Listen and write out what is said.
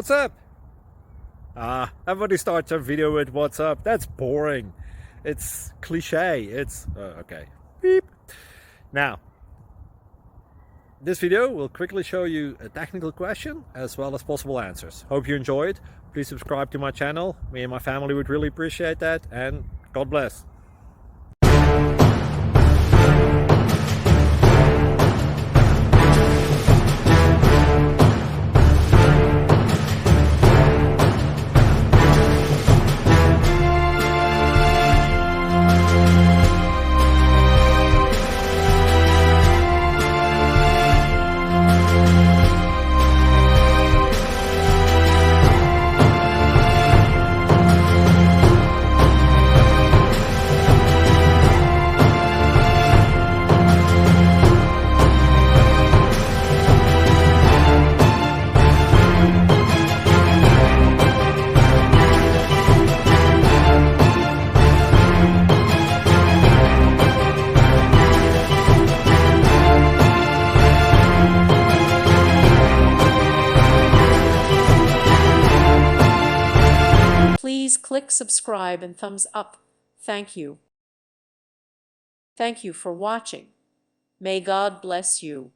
What's up? Everybody starts a video with what's up. That's boring. It's cliche. It's okay. Beep. Now, this video will quickly show you a technical question as well as possible answers. Hope you enjoy it. Please subscribe to my channel. Me and my family would really appreciate that, and God bless. Please click subscribe and thumbs up. Thank you. Thank you for watching. May God bless you.